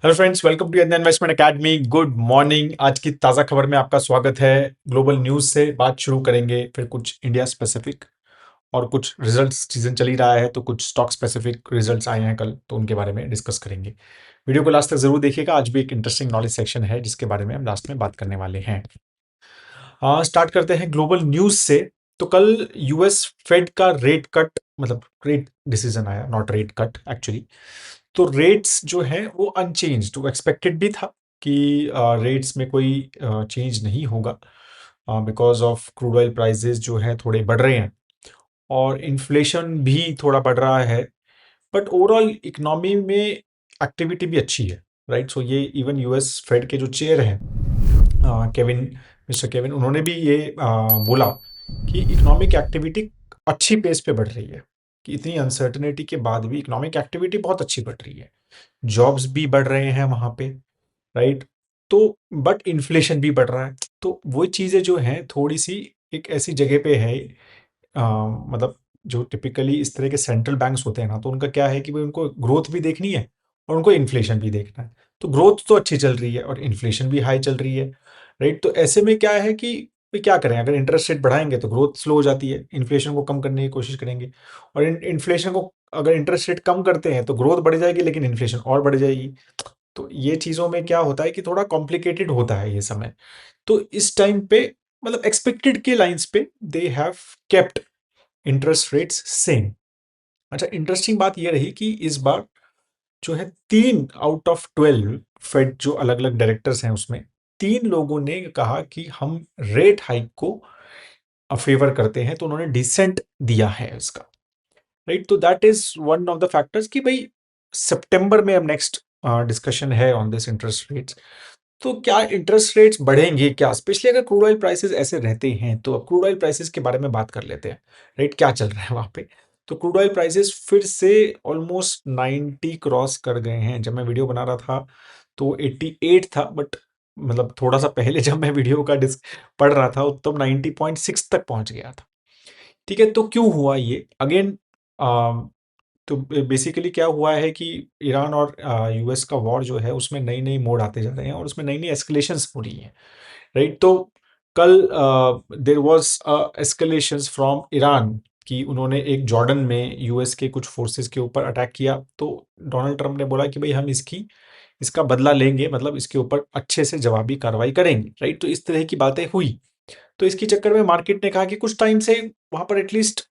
Hello friends, welcome to Indian investment academy. Good morning. आज की ताज़ा खबर में आपका स्वागत है। ग्लोबल न्यूज़ से बात शुरू करेंगे, फिर कुछ इंडिया स्पेसिफिक और कुछ रिजल्ट्स। सीजन चल ही रहा है तो कुछ स्टॉक स्पेसिफिक रिजल्ट्स आए हैं कल, तो उनके बारे में डिस्कस करेंगे। वीडियो को लास्ट तक जरूर देखिएगा। आज भी एक इंटरेस्टिंग नॉलेज सेक्शन है जिसके बारे में हम लास्ट में बात करने वाले हैं। स्टार्ट करते हैं ग्लोबल न्यूज़ से। तो कल यूएस फेड का रेट कट, मतलब रेट डिसीजन आया, नॉट रेट कट एक्चुअली। तो रेट्स जो है वो अनचेंज, तो एक्सपेक्टेड भी था कि रेट्स में कोई चेंज नहीं होगा because of crude oil prices जो है थोड़े बढ़ रहे हैं और इन्फ्लेशन भी थोड़ा बढ़ रहा है। बट ओवरऑल इकोनॉमी में एक्टिविटी भी अच्छी है, राइट। सो ये इवन यूएस फेड के जो चेयर हैं केविन, मिस्टर केविन, उन्होंने भी ये बोला कि इकोनॉमिक एक्टिविटी अच्छी पेस पे बढ़ रही है, कि इतनी अनसर्टेनिटी के बाद भी इकोनॉमिक एक्टिविटी बहुत अच्छी बढ़ रही है। जॉब्स भी बढ़ रहे हैं वहाँ पे, राइट। तो बट इन्फ्लेशन भी बढ़ रहा है। तो वो चीज़ें जो हैं थोड़ी सी एक ऐसी जगह पे है, मतलब जो टिपिकली इस तरह के सेंट्रल बैंक्स होते हैं ना, तो उनका क्या है कि भाई उनको ग्रोथ भी देखनी है और उनको इन्फ्लेशन भी देखना है। तो ग्रोथ तो अच्छी चल रही है और इन्फ्लेशन भी हाई चल रही है, राइट। तो ऐसे में क्या है कि भाई क्या करें, अगर इंटरेस्ट रेट बढ़ाएंगे तो ग्रोथ स्लो हो जाती है, इन्फ्लेशन को कम करने की कोशिश करेंगे। और इन्फ्लेशन को अगर इंटरेस्ट रेट कम करते हैं तो ग्रोथ बढ़ जाएगी लेकिन इन्फ्लेशन और बढ़ जाएगी। तो ये चीज़ों में क्या होता है कि थोड़ा कॉम्प्लिकेटेड होता है ये समय। तो इस टाइम पे मतलब एक्सपेक्टेड के लाइंस पे they have kept interest rates same. अच्छा, इंटरेस्टिंग बात ये रही कि इस बार जो है 3 आउट ऑफ 12 फेड जो अलग अलग डायरेक्टर्स हैं उसमें 3 लोगों ने कहा कि हम रेट हाइक को फेवर करते हैं, तो उन्होंने डिसेंट दिया है इसका, राइट। तो that is one of the factors कि भाई सितंबर में अब नेक्स्ट डिस्कशन है ऑन दिस इंटरेस्ट रेट्स। तो क्या इंटरेस्ट रेट्स बढ़ेंगे क्या, स्पेशली अगर क्रूड ऑयल प्राइसेस ऐसे रहते हैं। तो अब क्रूड ऑयल प्राइसेस के बारे में बात कर लेते हैं, राइट। क्या चल रहा है वहां पे। तो क्रूड ऑयल प्राइसेस फिर से ऑलमोस्ट 90 क्रॉस कर गए हैं। जब मैं वीडियो बना रहा था तो 88 था, बट मतलब थोड़ा सा पहले जब मैं वीडियो का डिस्क पढ़ रहा था तब 90.6 तक पहुंच गया था। ठीक है, तो क्यों हुआ ये अगेन। तो बेसिकली क्या हुआ है कि ईरान और यूएस का वॉर जो है उसमें नई नई मोड़ आते जा रहे हैं और उसमें नई नई एस्केलेशंस हो रही हैं, राइट। तो कल देर वाज एस्केलेशंस फ्रॉम ईरान कि उन्होंने एक जॉर्डन में यूएस के कुछ फोर्सेस के ऊपर अटैक किया। तो डोनाल्ड ट्रंप ने बोला कि भाई हम इसका बदला लेंगे, मतलब इसके ऊपर अच्छे से जवाबी कार्रवाई करेंगे, राइट। तो इस तरह की बातें हुई। तो इसके चक्कर में मार्केट ने कहा कि कुछ टाइम से वहां पर एटलीस्ट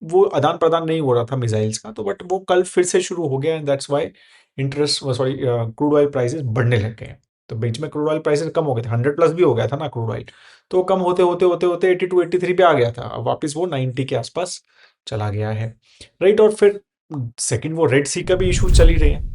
वो आदान प्रदान नहीं हो रहा था मिसाइल्स का, तो बट वो कल फिर से शुरू हो गया and that's why interest sorry crude oil prices बढ़ने लग गए। तो बीच में क्रूड ऑयल प्राइसेस कम हो गए थे, 100 प्लस भी हो गया था ना क्रूड ऑयल। तो कम होते होते होते होते 82 83 पे आ गया था, अब वापस वो 90 के आसपास चला गया है, राइट। और फिर सेकंड वो रेड सी का भी इशू चल ही रहे हैं।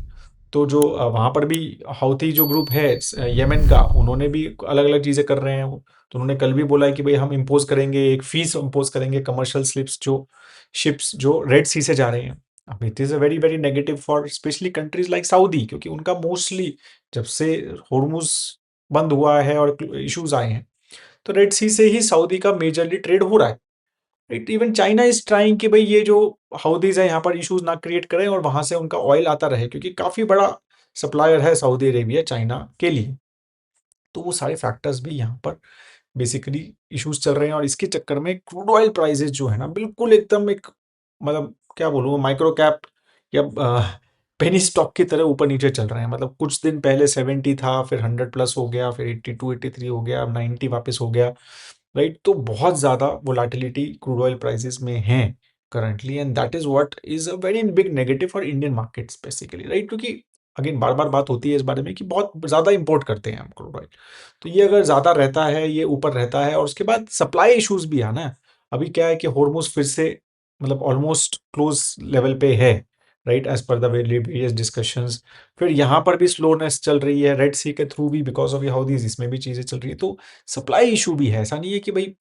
तो जो वहाँ पर भी हाउथी जो ग्रुप है यमन का, उन्होंने भी अलग अलग चीज़ें कर रहे हैं वो। तो उन्होंने कल भी बोला है कि भाई हम इम्पोज करेंगे, एक फीस इम्पोज करेंगे कमर्शियल स्लिप्स जो शिप्स जो रेड सी से जा रहे हैं। अब it is a very very negative for specially countries like Saudi, क्योंकि उनका मोस्टली जब से होर्मुज बंद हुआ है और इश्यूज आए हैं तो रेड सी से ही सऊदी का मेजरली ट्रेड हो रहा है। It even China is trying कि भाई ये जो हाउदीज है यहाँ पर इश्यूज ना क्रिएट करें और वहां से उनका ऑयल आता रहे, क्योंकि काफी बड़ा सप्लायर है सऊदी अरेबिया चाइना के लिए। तो वो सारे फैक्टर्स भी यहाँ पर बेसिकली इश्यूज चल रहे हैं और इसके चक्कर में क्रूड ऑयल प्राइसेस जो है ना बिल्कुल एकदम एक, मतलब क्या बोलूँ, माइक्रो कैप या पेनी स्टॉक की तरह ऊपर नीचे चल रहे हैं। मतलब कुछ दिन पहले 70 था, फिर 100 प्लस हो गया, फिर 82 83 हो गया, अब 90 वापस हो गया, राइट। तो बहुत ज़्यादा वोलाटिलिटी क्रूड ऑयल प्राइसेस में है currently and that is what is a very big negative for Indian markets basically, right. क्योंकि अगेन बार बार बात होती है इस बारे में कि बहुत ज़्यादा इंपोर्ट करते हैं हम क्रूड ऑयल। तो ये अगर ज़्यादा रहता है, ये ऊपर रहता है और उसके बाद सप्लाई इश्यूज भी है ना। अभी क्या है कि होर्मुज फिर से मतलब ऑलमोस्ट क्लोज लेवल पे है, right, as per the various discussions. फिर यहाँ पर भी स्लोनेस चल रही है रेड सी के थ्रू भी बिकॉज ऑफ हाउदीज, इसमें भी चीज़ें चल रही है। तो सप्लाई इशू भी है, ऐसा नहीं है कि भाई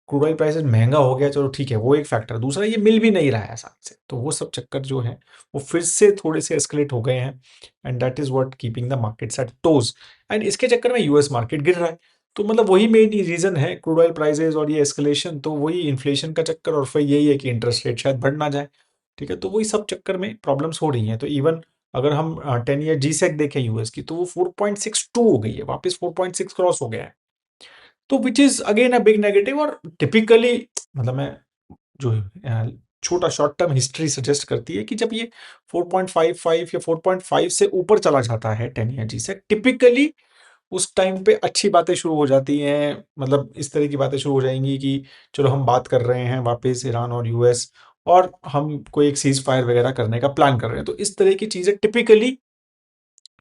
क्रूड ऑयल प्राइसेस महंगा हो गया चलो ठीक है, वो एक फैक्टर। दूसरा ये मिल भी नहीं रहा है आसानी से, तो वो सब चक्कर जो है वो फिर से थोड़े से एस्केलेट हो गए हैं and that is what keeping the markets at toes. And इसके चक्कर में यूएस मार्केट गिर रहा है। तो मतलब वही मेन रीजन है क्रूड ऑयल प्राइसेस और ये एस्केलेशन, तो वही इन्फ्लेशन का चक्कर और फिर यही है कि इंटरेस्ट रेट शायद बढ़ ना जाए। ठीक है, तो वही सब चक्कर में प्रॉब्लम्स हो रही हैं। तो इवन अगर हम 10 ईयर जीसेक देखें यूएस की, तो वो 4.62 हो गई है, वापस 4.6 क्रॉस हो गया है। तो which is again a big negative. और टिपिकली मतलब मैं जो छोटा शॉर्ट टर्म हिस्ट्री सजेस्ट करती है कि जब ये 4.55 या 4.5 से ऊपर चला जाता है 10 ईयर जी से, टिपिकली उस टाइम पे अच्छी बातें शुरू हो जाती हैं। मतलब इस तरह की बातें शुरू हो जाएंगी कि चलो हम बात कर रहे हैं वापस ईरान और यूएस, और हम कोई एक सीज फायर वगैरह करने का प्लान कर रहे हैं। तो इस तरह की चीजें टिपिकली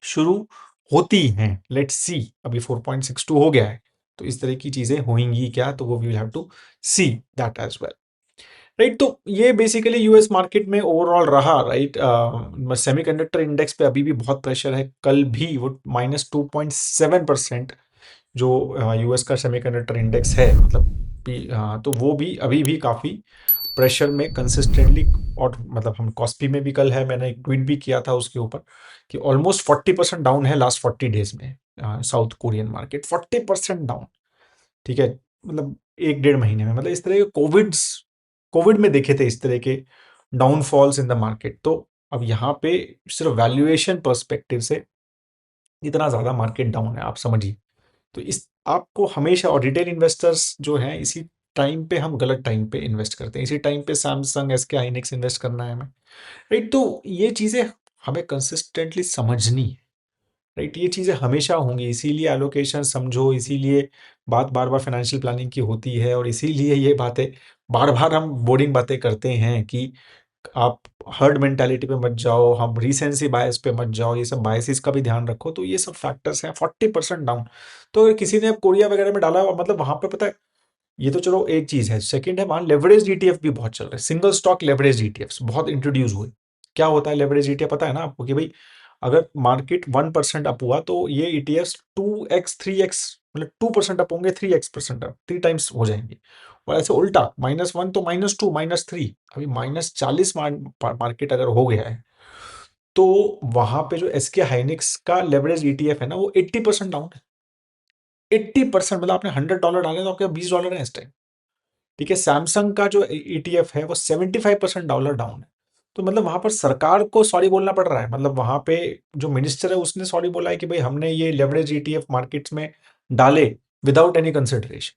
शुरू होती हैं। लेट्स सी, अभी 4.62 हो गया है, तो इस तरह की चीजें होंगी क्या, तो वो we will have to see that as well, right. तो ये बेसिकली यूएस मार्केट में ओवरऑल रहा, राइट। सेमीकंडक्टर इंडेक्स पे अभी भी बहुत प्रेशर है। कल भी वो -2.7% जो यूएस का सेमीकंडक्टर इंडेक्स है, मतलब तो वो भी अभी भी काफी प्रेशर में कंसिस्टेंटली। और मतलब हम कॉस्पी में भी कल है, मैंने एक ट्वीट भी किया था उसके ऊपर कि ऑलमोस्ट 40% डाउन है लास्ट 40 डेज में साउथ कोरियन मार्केट, 40% डाउन। ठीक है, मतलब 1 डेढ़ महीने में, मतलब इस तरह के कोविड में देखे थे इस तरह के डाउनफॉल्स इन द मार्केट। तो अब यहाँ पे सिर्फ वैल्यूएशन पर्सपेक्टिव से इतना ज्यादा मार्केट डाउन है, आप समझिए। तो इस आपको हमेशा, और रिटेल इन्वेस्टर्स जो हैं, इसी टाइम पे हम गलत टाइम पे इन्वेस्ट करते हैं, इसी टाइम पे सैमसंग एसके हाइनिक्स इन्वेस्ट करना है हमें, राइट। तो ये चीजें हमें कंसिस्टेंटली समझनी है, राइट। ये चीजें हमेशा होंगी, इसीलिए एलोकेशन समझो, इसीलिए बात बार बार फाइनेंशियल प्लानिंग की होती है, और इसीलिए ये बातें बार बार हम बोरिंग बातें करते हैं कि आप हर्ड मेंटालिटी पे मत जाओ, हम रीसेंसी बायस पे मत जाओ, ये सब बायसेस का भी ध्यान रखो। तो ये सब फैक्टर्स हैं। 40% डाउन, तो अगर किसी ने कोरिया वगैरह में डाला, मतलब वहां पे पता है, ये तो चलो एक चीज है। सेकंड है, वहां लेवरेज ईटीएफ भी बहुत चल रहे हैं, सिंगल स्टॉक लेवरेज ईटीएफ बहुत इंट्रोड्यूस हुए। क्या होता है लेवरेज ईटीएफ, पता है ना आपको, कि भाई अगर मार्केट 1% अप हुआ तो ये ईटीएफ 2x 3x, मतलब 2% अप होंगे, 3x% अप, 3 टाइम्स हो जाएंगे। और ऐसे उल्टा -1 तो -2 -3, अभी -40 मार्केट अगर हो गया है, तो वहां पे जो एसके हाइनिक्स का लेवरेज ईटीएफ है ना, वो 80% डाउन है। 80%, मतलब आपने $100 डाले तो आपके $20 है इस टाइम। ठीक है, सैमसंग का जो ईटीएफ है वो 75% डॉलर डाउन है। तो मतलब वहां पर सरकार को सॉरी बोलना पड़ रहा है। मतलब वहां पे जो मिनिस्टर है उसने सॉरी बोला है कि भाई हमने ये लेवरेज ईटीएफ मार्केट्स में डाले विदाउट एनी कंसिडरेशन।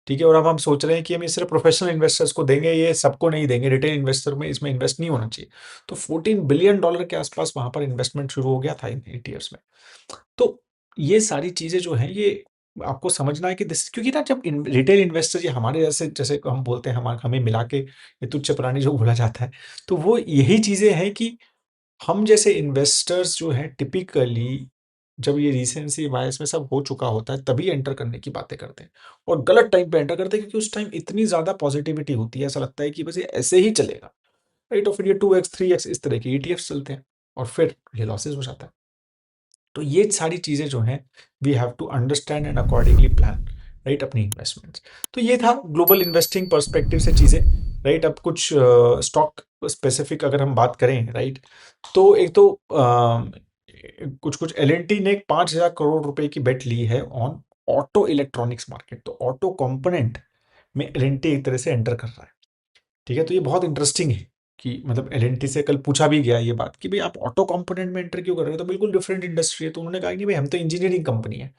ठीक है, और अब हम सोच रहे हैं कि हम ये सिर्फ प्रोफेशनल इन्वेस्टर्स को देंगे, ये सबको नहीं देंगे, रिटेल इन्वेस्टर में इसमें इन्वेस्ट नहीं होना चाहिए। तो $14 बिलियन के आसपास वहां पर इन्वेस्टमेंट शुरू हो गया था इन ईटीएफ्स में। तो ये सारी चीजें जो हैं, ये आपको समझना है कि दिस, क्योंकि ना जब रिटेल इन्वेस्टर या हमारे जैसे, जैसे हम बोलते हैं, हमें मिला के ये तुच्छ प्राणी जो बोला जाता है, तो वो यही चीजें हैं कि हम जैसे इन्वेस्टर्स जो हैं टिपिकली जब ये रीसेंसी बायस में सब हो चुका होता है तभी एंटर करने की बातें करते हैं, और गलत टाइम पे एंटर करते हैं, क्योंकि उस टाइम इतनी ज्यादा पॉजिटिविटी होती है, ऐसा लगता है कि बस ये ऐसे ही चलेगा, राइट। और फिर ये 2x 3x इस तरह के ईटीएफ चलते हैं, और फिर ये लॉसेज हो जाता है। तो ये सारी चीजें जो हैं, we have to understand and accordingly plan, right, अपनी इन्वेस्टमेंट्स। तो ये था ग्लोबल इन्वेस्टिंग पर्सपेक्टिव से चीजें, राइट। अब कुछ स्टॉक स्पेसिफिक अगर हम बात करें, राइट, तो एक तो कुछ कुछ एलएनटी ने 5,000 करोड़ रुपए की बेट ली है ऑन ऑटो इलेक्ट्रॉनिक्स मार्केट। तो ऑटो कंपोनेंट में एलएनटी एक तरह से एंटर कर रहा है। ठीक है, तो ये बहुत इंटरेस्टिंग है कि मतलब एलएनटी से कल पूछा भी गया ये बात कि भाई आप ऑटो कंपोनेंट में एंटर क्यों कर रहे हो, तो बिल्कुल डिफरेंट इंडस्ट्री है। तो उन्होंने कहा कि भाई हम तो इंजीनियरिंग कंपनी है,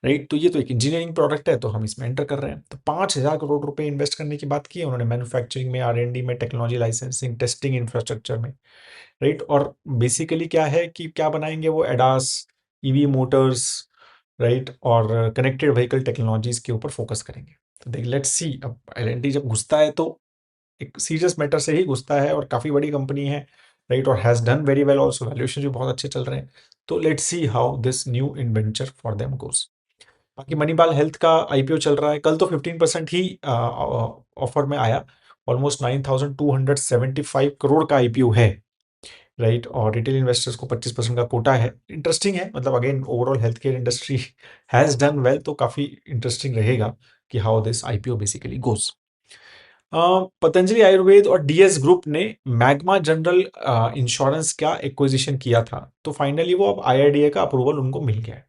राइट, तो ये तो एक इंजीनियरिंग प्रोडक्ट है, तो हम इसमें एंटर कर रहे हैं। तो 5,000 करोड़ रुपए इन्वेस्ट करने की बात की है उन्होंने, मैन्युफैक्चरिंग में, R&D में, टेक्नोलॉजी लाइसेंसिंग, टेस्टिंग इंफ्रास्ट्रक्चर में, राइट। और बेसिकली क्या है कि क्या बनाएंगे वो, एडास, ईवी मोटर्स, राइट, और कनेक्टेड व्हीकल टेक्नोलॉजीज के ऊपर फोकस करेंगे। तो देख, लेट्स सी, अब एलएनटी जब घुसता है तो एक सीरियस मैटर से ही घुसता है, और काफी बड़ी कंपनी है, राइट, और has done very well also, valuation भी बहुत अच्छे चल रहे हैं। तो let's see how this new venture for them goes. बाकी मनीपाल हेल्थ का आईपीओ चल रहा है, कल तो 15% ही ऑफर में आया। ऑलमोस्ट 9,275 करोड़ का आईपीओ है, राइट, और रिटेल इन्वेस्टर्स को 25% का कोटा है। इंटरेस्टिंग है, मतलब again overall health care industry has done well, तो काफी इंटरेस्टिंग रहेगा कि हाउ दिस आईपीओ बेसिकली गोस। पतंजलि आयुर्वेद और डीएस ग्रुप ने मैग्मा जनरल इंश्योरेंस का एक्विजिशन किया था, तो फाइनली वो अब आईआरडीए का अप्रूवल उनको मिल गया है।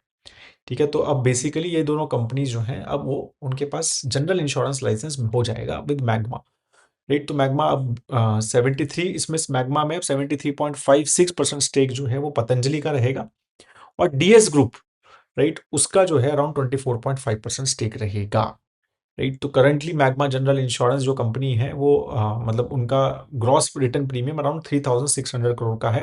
ठीक है, तो अब बेसिकली ये दोनों कंपनीज जो हैं, अब वो उनके पास जनरल इंश्योरेंस लाइसेंस हो जाएगा विद मैग्मा, राइट। तो मैग्मा अब 73, इसमें मैग्मा में अब 73.56% स्टेक जो है वो पतंजलि का रहेगा, और डीएस ग्रुप, राइट, उसका जो है अराउंड 24.5% स्टेक रहेगा। राइट। तो करंटली मैग्मा जनरल इंश्योरेंस जो कंपनी है वो मतलब उनका gross return premium around 3600 crore का है।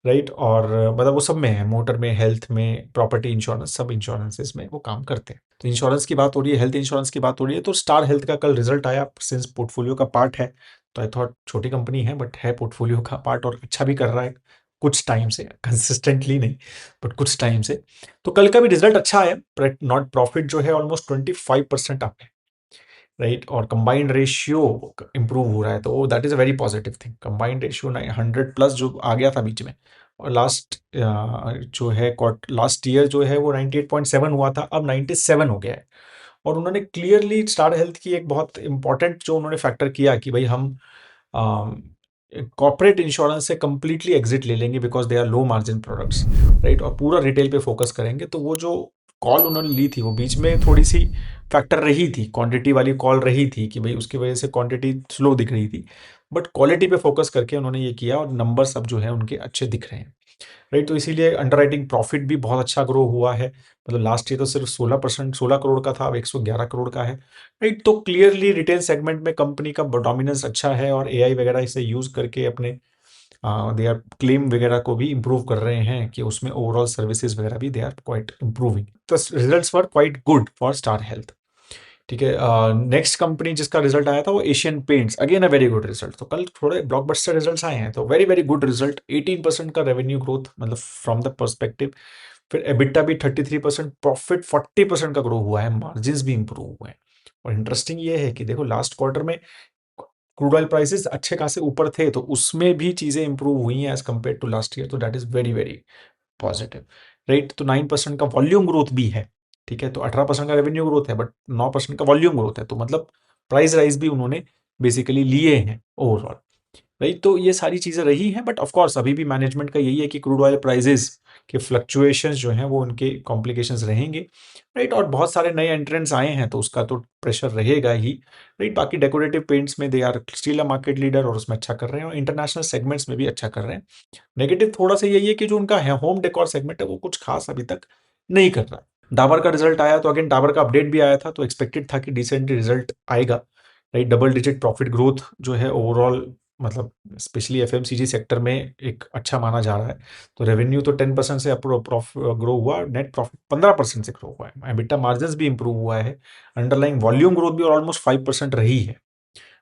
राइट। और मतलब वो सब में है, मोटर में, हेल्थ में, प्रॉपर्टी इंश्योरेंस, सब इंश्योरेंसेस में वो काम करते हैं। तो इंश्योरेंस की बात हो रही है, हेल्थ इंश्योरेंस की बात हो रही है, तो स्टार हेल्थ का कल रिजल्ट आया, सिंस पोर्टफोलियो का पार्ट है, तो आई थॉट छोटी कंपनी है बट है पोर्टफोलियो का पार्ट, और अच्छा भी कर रहा है कुछ टाइम से, कंसिस्टेंटली नहीं बट कुछ टाइम से। तो कल का भी रिजल्ट अच्छा आया, नॉट प्रॉफिट जो है ऑलमोस्ट 25% अप है। राइट। और कंबाइंड रेशियो इंप्रूव हो रहा है, तो that is a very positive thing. Combined ratio 100 plus जो आ गया था बीच में, और लास्ट जो है लास्ट ईयर जो है वो 98.7 हुआ था, अब 97 हो गया है। और उन्होंने क्लियरली स्टार हेल्थ की एक बहुत इंपॉर्टेंट जो उन्होंने फैक्टर किया कि भाई हम कॉर्पोरेट इंश्योरेंस से कंप्लीटली एग्जिट ले लेंगे because they are low margin products. Right. और पूरा रिटेल पे फोकस करेंगे। तो वो जो कॉल उन्होंने ली थी वो बीच में थोड़ी सी फैक्टर रही थी, क्वांटिटी वाली कॉल रही थी कि भाई उसकी वजह से क्वांटिटी स्लो दिख रही थी, बट क्वालिटी पे फोकस करके उन्होंने ये किया, और नंबर्स अब जो है उनके अच्छे दिख रहे हैं। राइट। तो इसीलिए अंडरराइटिंग प्रॉफिट भी बहुत अच्छा ग्रो हुआ है, मतलब लास्ट ईयर तो सिर्फ 16%, 16 करोड़ का था, अब 111 करोड़ का है। राइट। तो क्लियरली रिटेल सेगमेंट में कंपनी का डोमिनेंस अच्छा है, और एआई वगैरह इसे यूज करके अपने दे आर क्लेम वगैरह को भी इम्प्रूव कर रहे हैं कि उसमें ओवरऑल सर्विसेज वगैरह भी दे आर क्वाइट इम्प्रूविंग। तो results were quite good for star health. ठीक है। नेक्स्ट कंपनी जिसका रिजल्ट आया था वो Asian paints, again a very good result. तो कल थोड़े ब्लॉकबस्टर रिजल्ट्स आए हैं, तो वेरी वेरी गुड रिजल्ट, 18% का रेवेन्यू ग्रोथ, मतलब फ्रॉम द पर्सपेक्टिव। फिर एबिटा भी 33%, प्रॉफिट 40% का ग्रो हुआ है, मार्जिन भी इंप्रूव हुए हैं। और इंटरेस्टिंग ये है कि देखो लास्ट क्वार्टर में क्रूड ऑयल प्राइसेस अच्छे खासे ऊपर थे, तो उसमें भी चीजें इंप्रूव हुई हैं as compare to last year, तो that is very very positive. Right. तो 9% का वॉल्यूम ग्रोथ भी है। ठीक है। तो 18% का रेवेन्यू ग्रोथ है, बट 9% का वॉल्यूम ग्रोथ है, तो मतलब प्राइस राइज भी उन्होंने बेसिकली लिए हैं ओवरऑल। राइट। तो ये सारी चीजें रही हैं, बट ऑफ कोर्स अभी भी मैनेजमेंट का यही है कि क्रूड ऑयल प्राइसेस के फ्लक्चुएशंस जो हैं वो उनके कॉम्प्लिकेशंस रहेंगे। राइट। और बहुत सारे नए एंट्रेंट्स आए हैं, तो उसका तो प्रेशर रहेगा ही। राइट। बाकी डेकोरेटिव पेंट्स में they are still a market leader, और उसमें अच्छा कर रहे हैं, और इंटरनेशनल सेगमेंट्स में भी अच्छा कर रहे हैं। नेगेटिव थोड़ा सा यही है कि जो उनका है होम डेकोर सेगमेंट है वो कुछ खास अभी तक नहीं कर रहा है। डाबर का रिजल्ट आया, तो अगेन डाबर का अपडेट भी आया था, तो एक्सपेक्टेड था कि डिसेंट रिजल्ट आएगा। Right. Double digit profit growth जो है ओवरऑल, मतलब स्पेशली एफएमसीजी सेक्टर में एक अच्छा माना जा रहा है। तो रेवेन्यू तो 10% से ग्रो हुआ, नेट प्रॉफिट 15% से ग्रो हुआ है, एबिटा मार्जिन भी इंप्रूव हुआ है, अंडरलाइंग वॉल्यूम ग्रोथ भी ऑलमोस्ट 5% रही है।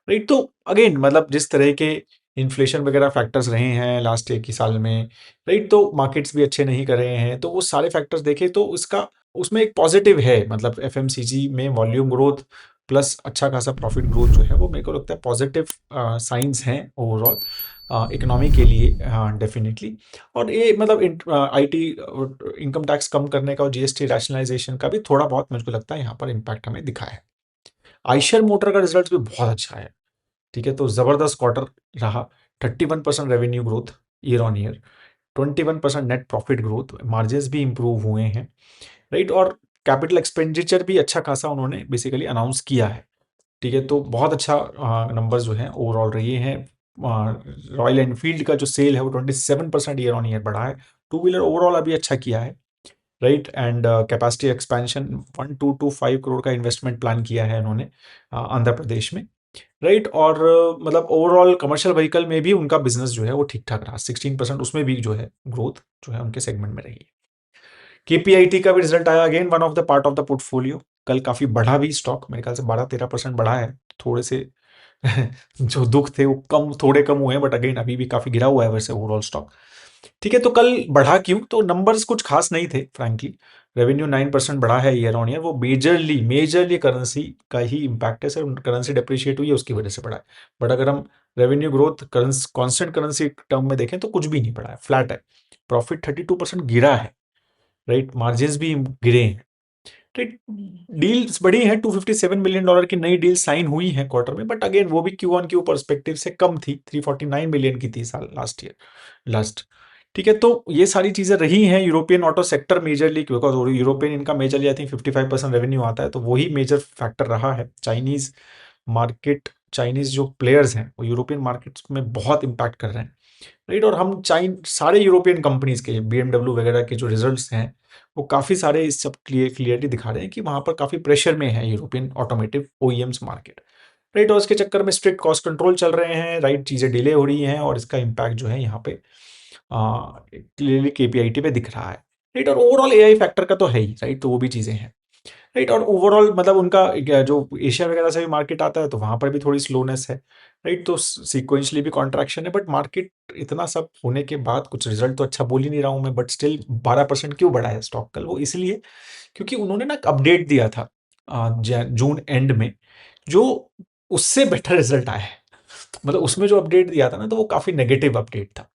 राइट। तो अगेन मतलब जिस तरह के इन्फ्लेशन वगैरह फैक्टर्स रहे हैं लास्ट एक ही साल में, राइट, तो मार्केट्स भी अच्छे नहीं कर रहे हैं, तो वो सारे फैक्टर्स देखे तो उसका उसमें एक पॉजिटिव है, मतलब एफएमसीजी में वॉल्यूम ग्रोथ प्लस अच्छा खासा प्रॉफिट ग्रोथ जो है वो मेरे को लगता है पॉजिटिव साइंस हैं ओवरऑल इकोनॉमी के लिए, डेफिनेटली। और ये मतलब आईटी इनकम टैक्स कम करने का और जीएसटी रैशनलाइजेशन का भी थोड़ा बहुत मुझको लगता है यहाँ पर इम्पैक्ट हमें दिखा है। आइशर मोटर का रिजल्ट भी बहुत अच्छा है। ठीक है। तो जबरदस्त क्वार्टर रहा, 31% revenue growth year on year, 21% net profit growth, margin भी इंप्रूव हुए हैं। राइट। और कैपिटल एक्सपेंडिचर भी अच्छा खासा उन्होंने बेसिकली अनाउंस किया है। ठीक है। तो बहुत अच्छा नंबर जो है ओवरऑल रहे हैं। रॉयल एनफील्ड का जो सेल है वो 27% ईयर ऑन ईयर बढ़ा है। टू व्हीलर ओवरऑल अभी अच्छा किया है। Right. And capacity expansion 1225 crore का इन्वेस्टमेंट प्लान किया है उन्होंने आंध्र प्रदेश में। राइट। और मतलब ओवरऑल कमर्शियल व्हीकल में भी उनका बिजनेस जो है वो ठीक ठाक रहा, 16% उसमें भी जो है ग्रोथ जो है उनके सेगमेंट में रही है। केपीआईटी का भी रिजल्ट आया, again one of the part of the portfolio, कल काफी बढ़ा भी स्टॉक, मेरे ख्याल से 12-13% बढ़ा है। थोड़े से जो दुख थे वो कम, थोड़े कम हुए हैं, बट अगेन अभी भी काफी गिरा हुआ है वैसे ओवरऑल स्टॉक। ठीक है। तो कल बढ़ा क्यों, तो नंबर्स कुछ खास नहीं थे फ्रैंकली। रेवेन्यू 9% बढ़ा है ईयर ऑन ईयर, वो मेजरली मेजरली करेंसी का ही इम्पैक्ट है सर, करेंसी डेप्रिशिएट हुई है उसकी वजह से बढ़ा है। बट अगर हम revenue growth constant currency term में देखें तो कुछ भी नहीं बढ़ा है, फ्लैट है। प्रॉफिट 32% गिरा है। राइट। मार्जिन भी गिरे हैं। राइट। डील्स बढ़ी हैं, $257 मिलियन की नई डील साइन हुई है क्वार्टर में, बट अगेन वो भी क्यू ऑन क्यू परस्पेक्टिव से कम थी, 349 मिलियन की थी साल लास्ट ईयर लास्ट। ठीक है। तो ये सारी चीजें रही हैं। European auto sector majorly, because European इनका मेजरली आई थिंक 55% रेवेन्यू आता है, तो वही मेजर फैक्टर रहा है। चाइनीज मार्केट, चाइनीज़ जो प्लेयर्स हैं, वो यूरोपियन मार्केट्स में बहुत इम्पैक्ट कर रहे हैं, राइट? और हम सारे यूरोपियन कंपनीज़ के बीएमडब्ल्यू वगैरह के जो रिजल्ट्स हैं, वो काफ़ी सारे इस सब क्लियरली दिखा रहे हैं कि वहाँ पर काफ़ी प्रेशर में है European automotive OEMs market, right? और इसके चक्कर में स्ट्रिक्ट कॉस्ट कंट्रोल चल रहे हैं, राइट? चीज़ें डिले हो रही हैं और इसका इम्पैक्ट जो है यहाँ पे क्लियरली केपीआईटी पे दिख रहा है, राइट? और ओवरऑल एआई फैक्टर का तो है ही, राइट? तो वो भी चीज़ें हैं, राइट? और ओवरऑल मतलब उनका जो एशिया वगैरह से भी मार्केट आता है तो वहाँ पर भी थोड़ी स्लोनेस है, राइट? तो सीक्वेंशली भी कॉन्ट्रैक्शन है, बट मार्केट इतना सब होने के बाद कुछ रिजल्ट तो अच्छा बोल ही नहीं रहा हूँ मैं, बट स्टिल 12% क्यों बढ़ा है स्टॉक कल? वो इसलिए क्योंकि उन्होंने ना एक अपडेट दिया था जून एंड में, जो उससे बेटर रिजल्ट आया है। मतलब उसमें जो अपडेट दिया था ना, तो वो काफ़ी नेगेटिव अपडेट था,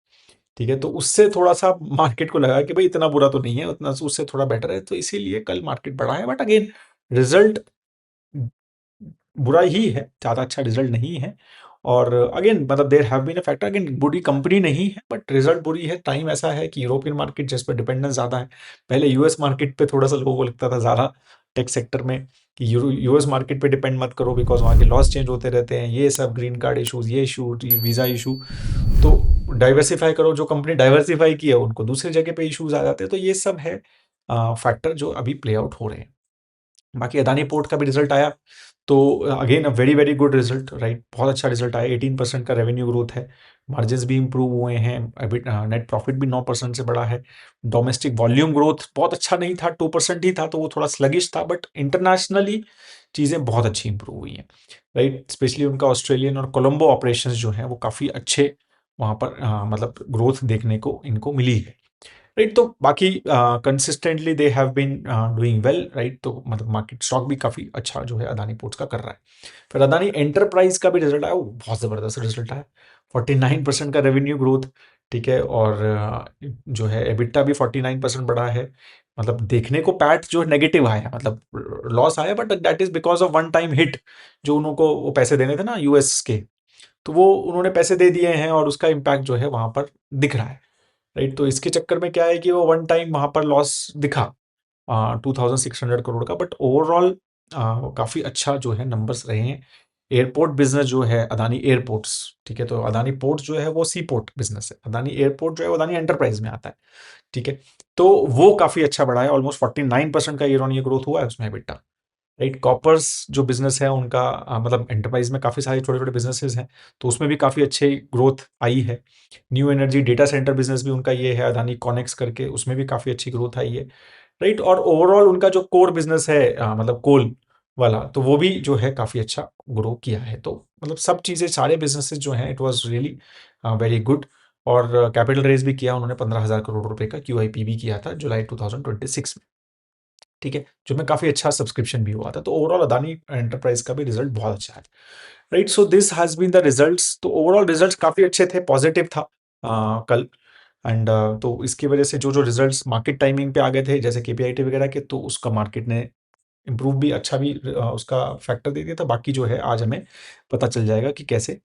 ठीक है? तो उससे थोड़ा-सा मार्केट को लगा कि भाई इतना बुरा तो नहीं है, उतना उससे थोड़ा बेटर है, तो इसीलिए कल मार्केट बढ़ा है। बट अगेन रिजल्ट बुरा ही है, ज़्यादा अच्छा रिजल्ट नहीं है। और अगेन मतलब there have been a factor, again बुरी कंपनी नहीं है बट रिजल्ट बुरी है। टाइम ऐसा है कि यूरोपियन मार्केट जिस पे डिपेंडेंस ज़्यादा है, पहले यूएस मार्केट पे थोड़ा-सा लोगों को लगता था ज़्यादा टेक सेक्टर में कि यूएस मार्केट पे डिपेंड मत करो बिकॉज़ वहाँ के लॉस चेंज होते रहते हैं, ये सब ग्रीन कार्ड इश्यूज़, ये इश्यू, वीज़ा इश्यू। तो डाइवर्सिफ़ाई करो, जो कंपनी डाइवर्सिफ़ाई की है उनको दूसरी जगह पे इश्यूज़ आ जाते हैं। तो ये सब है फैक्टर जो अभी प्ले आउट हो रहे हैं। बाकी अदानी पोर्ट का भी रिजल्ट आया, तो again a very very good result, right? बहुत अच्छा रिजल्ट आया, 18% का रेवेन्यू ग्रोथ है, मार्जिन्स भी इंप्रूव हुए हैं, नेट प्रॉफिट भी 9% से बढ़ा है। डोमेस्टिक वॉल्यूम ग्रोथ बहुत अच्छा नहीं था, 2% ही था, तो वो थोड़ा स्लगिश था, बट इंटरनेशनली चीज़ें बहुत अच्छी इंप्रूव हुई हैं, राइट? स्पेशली उनका ऑस्ट्रेलियन और कोलंबो ऑपरेशंस जो हैं वो काफ़ी अच्छे वहाँ पर मतलब ग्रोथ देखने को इनको मिली है, राइट? तो बाकी consistently they have been doing well, right? तो मतलब मार्केट स्टॉक भी काफ़ी अच्छा जो है अदानी पोर्ट्स का कर रहा है। फिर अदानी एंटरप्राइज का भी रिजल्ट आया, वो बहुत ज़बरदस्त रिजल्ट आया, 49% का रेवेन्यू ग्रोथ, ठीक है? और जो है एबिटा भी 49% बढ़ा है। मतलब देखने को पैट जो नेगेटिव आया, मतलब लॉस आया, but that is because of one time hit, जो उनको वो पैसे देने थे ना यूएस के, तो वो उन्होंने पैसे दे दिए हैं और उसका इम्पैक्ट जो है वहां पर दिख रहा है, राइट? तो इसके चक्कर में क्या है कि वो वन टाइम वहां पर लॉस दिखा 2600 करोड़ का, बट ओवरऑल काफ़ी अच्छा जो है नंबर्स रहे हैं। एयरपोर्ट बिजनेस जो है अदानी एयरपोर्ट्स, ठीक है? तो अदानी पोर्ट्स जो है वो सी पोर्ट बिजनेस है, अदानी एयरपोर्ट जो है वो अदानी एंटरप्राइज में आता है, ठीक है? तो वो काफ़ी अच्छा बढ़ा है, ऑलमोस्ट 49% का ईयर ऑन ईयर ग्रोथ हुआ है उसमें बेटा, राइट? कॉपर्स जो बिजनेस है उनका मतलब एंटरप्राइज में काफ़ी सारे छोटे छोटे बिजनेसेस हैं, तो उसमें भी काफ़ी अच्छी ग्रोथ आई है। New energy data centre business भी उनका ये है अदानी कॉनेक्स करके, उसमें भी काफ़ी अच्छी ग्रोथ आई है, राइट? और ओवरऑल उनका जो कोर बिजनेस है मतलब कोल वाला, तो वो भी जो है काफ़ी अच्छा ग्रो किया है। तो मतलब सब चीज़ें सारे बिजनेसेस जो हैं it was really very good. और कैपिटल रेज भी किया उन्होंने 15,000 करोड़ रुपए का, क्यूआईपी भी किया था जुलाई 2026 में, ठीक है? जो में काफ़ी अच्छा सब्सक्रिप्शन भी हुआ था। तो ओवरऑल अदानी एंटरप्राइज का भी रिजल्ट बहुत अच्छा है, right? So this has been the results. तो ओवरऑल रिजल्ट्स काफ़ी अच्छे थे, पॉजिटिव था कल। एंड तो इसकी वजह से जो जो रिजल्ट्स मार्केट टाइमिंग पे आ गए थे जैसे केपीआईटी वगैरह के, तो उसका मार्केट ने इम्प्रूव भी अच्छा भी उसका फैक्टर दे दिया था। बाकी जो है आज हमें पता चल जाएगा कि कैसे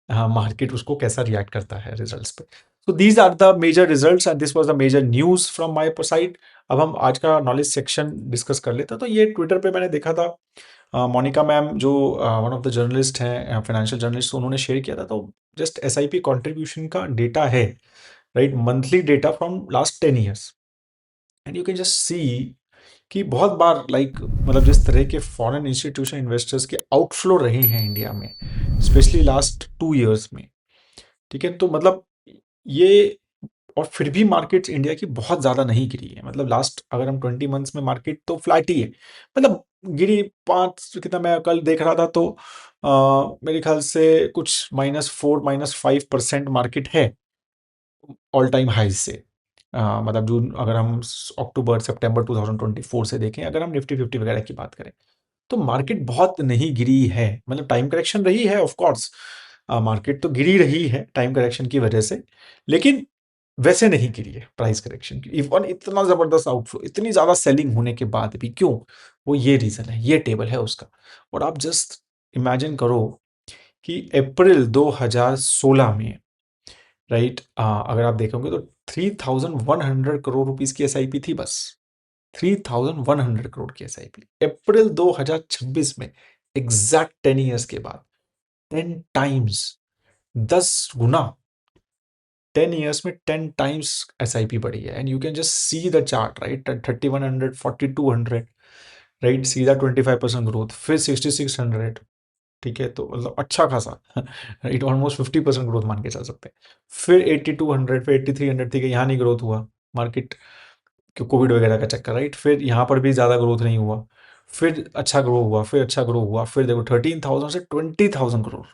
हाँ, मार्केट उसको कैसा रिएक्ट करता है रिजल्ट्स पे। तो these are the major results and this was the major news from my side. अब हम आज का नॉलेज सेक्शन डिस्कस कर लेते हैं। तो ये ट्विटर पे मैंने देखा था, मोनिका मैम जो वन ऑफ द जर्नलिस्ट हैं, फाइनेंशियल जर्नलिस्ट, उन्होंने शेयर किया था। तो जस्ट एसआईपी कंट्रीब्यूशन का डेटा है, right? Monthly data from last 10 years, and you can just see कि बहुत बार मतलब जिस तरह के फॉरेन इंस्टीट्यूशन इन्वेस्टर्स के आउटफ्लो रहे हैं इंडिया में, स्पेशली लास्ट 2 ईयर्स में, ठीक है? तो मतलब ये, और फिर भी मार्केट्स इंडिया की बहुत ज़्यादा नहीं गिरी है। मतलब लास्ट अगर हम 20 मंथ्स में मार्केट तो फ्लैट ही है, मतलब गिरी 5 कितना, मैं कल देख रहा था तो मेरे ख्याल से कुछ -4 -5% मार्केट है ऑल टाइम हाइज से। मतलब जून, अगर हम अक्टूबर सितंबर 2024 से देखें, अगर हम निफ्टी 50 वगैरह की बात करें, तो मार्केट बहुत नहीं गिरी है। मतलब टाइम करेक्शन रही है ऑफ कोर्स, मार्केट तो गिरी रही है टाइम करेक्शन की वजह से, लेकिन वैसे नहीं गिरी है प्राइस करेक्शन की। इवन इतना जबरदस्त आउटफ्लो, इतनी ज्यादा सेलिंग होने के बाद भी क्यों? वो ये रीजन है, ये टेबल है उसका। और आप जस्ट इमेजिन करो कि अप्रैल 2016 में, राइट, अगर आप देखोगे तो 3,100 करोड़ रुपीस की एसआईपी थी बस, 3,100 करोड़ की एसआईपी अप्रैल 2026 में, एग्जैक्ट 10 ईयर्स के बाद। 10 टाइम्स, 10 गुना, 10 ईयर्स में 10 टाइम्स एसआईपी बढ़ी है। And you can just see the chart, right? 3100, 4200, right? सीधा 25% ग्रोथ, फिर 6600, ठीक है? तो मतलब अच्छा खासा राइट, ऑलमोस्ट 50% ग्रोथ मान के चल सकते हैं। फिर 8200, फिर 8300, ठीक है, यहाँ नहीं ग्रोथ हुआ, मार्केट कोविड वगैरह का चक्कर, राइट? फिर यहाँ पर भी ज़्यादा ग्रोथ नहीं हुआ, फिर अच्छा ग्रो हुआ, फिर अच्छा ग्रो हुआ, फिर देखो 13,000 से 20,000 करोड़,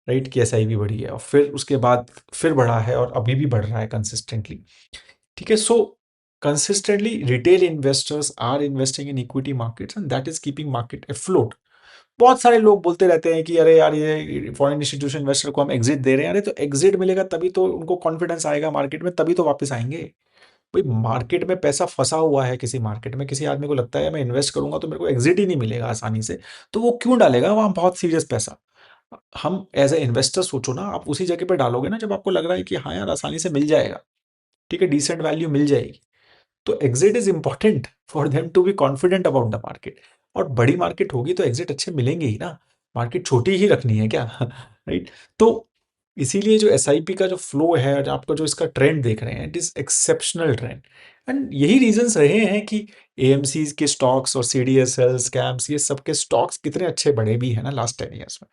राइट, की एसआईपी बढ़ी है। और फिर उसके बाद फिर बढ़ा है और अभी भी बढ़ रहा है कंसिस्टेंटली, ठीक है? So consistently retail investors are investing in equity markets and that is keeping market afloat. बहुत सारे लोग बोलते रहते हैं कि अरे यार, ये फॉरेन इंस्टीट्यूशन इन्वेस्टर को हम एग्जिट दे रहे हैं। अरे तो एग्जिट मिलेगा तभी तो उनको कॉन्फिडेंस आएगा मार्केट में, तभी तो वापस आएंगे। भाई मार्केट में पैसा फंसा हुआ है किसी मार्केट में, किसी आदमी को लगता है मैं इन्वेस्ट करूंगा तो मेरे को एग्जिट ही नहीं मिलेगा आसानी से, तो वो क्यों डालेगा वहां बहुत सीरियस पैसा? हम एज ए इन्वेस्टर सोचो ना, आप उसी जगह पे डालोगे ना जब आपको लग रहा है कि हाँ यार आसानी से मिल जाएगा, ठीक है, डिसेंट वैल्यू मिल जाएगी। तो exit is important for them to be confident about the market. और बड़ी मार्केट होगी तो एग्जिट अच्छे मिलेंगे ही ना, मार्केट छोटी ही रखनी है क्या? राइट? तो इसीलिए जो एसआईपी का जो फ्लो है और आपका जो इसका ट्रेंड देख रहे हैं, it is exceptional trend. And यही रीजंस रहे हैं कि एएमसी के स्टॉक्स और सीडीएसएल स्कैम्स, ये सबके स्टॉक्स कितने अच्छे बढ़े भी है ना लास्ट 10 ईयर्स में।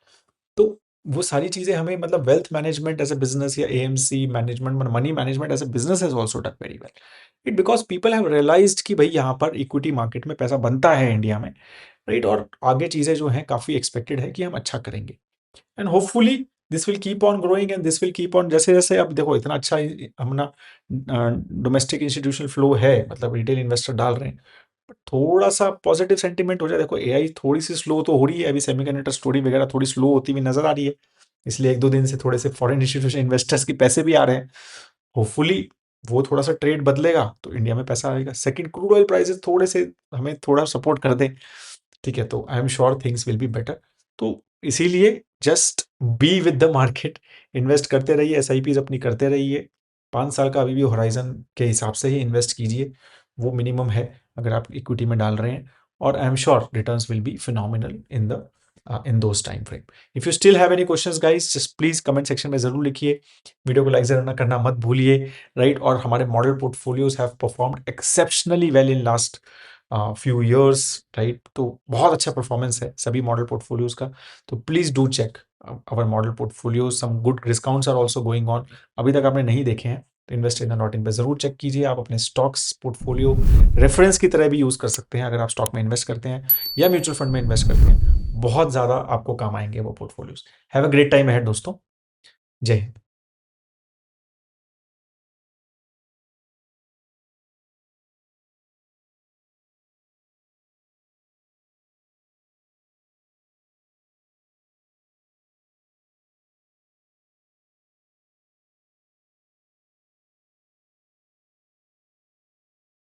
तो वो सारी चीजें हमें, मतलब wealth management as a business या AMC management, money management as a business has also done very well. It because people have realised कि भाई यहाँ पर इक्विटी मार्केट में पैसा बनता है इंडिया में, राइट? और आगे चीजें जो हैं काफी एक्सपेक्टेड है कि हम अच्छा करेंगे। And hopefully this will keep on growing and this will keep on, जैसे जैसे अब देखो इतना अच्छा अपना डोमेस्टिक इंस्टीट्यूशनल फ्लो है, मतलब रिटेल इन्वेस्टर डाल रहे हैं, बट थोड़ा सा पॉजिटिव सेंटीमेंट हो जाए। देखो एआई थोड़ी सी स्लो तो हो रही है अभी, सेमीकंडक्टर स्टोरी वगैरह थोड़ी स्लो होती हुई नजर आ रही है, इसलिए 1-2 दिन से थोड़े से फॉरेन इंस्टीट्यूशन इन्वेस्टर्स के पैसे भी आ रहे हैं। होपफुली वो थोड़ा सा ट्रेड बदलेगा तो इंडिया में पैसा आएगा। सेकंड, क्रूड ऑयल प्राइसेस थोड़े से हमें थोड़ा सपोर्ट कर दें, ठीक है, तो I am sure things will be better. तो इसीलिए just be with the market, invest करते रहिए, एसआईपीज अपनी करते रहिए, 5 साल का अभी भी होराइजन के हिसाब से ही इन्वेस्ट कीजिए, वो मिनिमम है अगर आप इक्विटी में डाल रहे हैं। और I am sure returns will be phenomenal in those time frame. If you still have any questions guys, just please comment section में जरूर लिखिए, वीडियो को लाइक जरूर करना मत भूलिए, राइट? और हमारे model portfolios have performed exceptionally well in last few years, right? तो बहुत अच्छा परफॉर्मेंस है सभी मॉडल पोर्टफोलियोज का, तो please do check our model portfolio, some good discounts are also going on. अभी तक आपने नहीं देखे हैं तो इन्वेस्ट इन डॉट इन पर जरूर चेक कीजिए। आप अपने स्टॉक्स पोर्टफोलियो रेफरेंस की तरह भी यूज कर सकते हैं अगर आप स्टॉक में इन्वेस्ट करते हैं या म्यूचुअल फंड में इन्वेस्ट करते हैं, बहुत ज्यादा आपको काम आएंगे वो portfolios. Have a great time ahead दोस्तों, जय हिंद।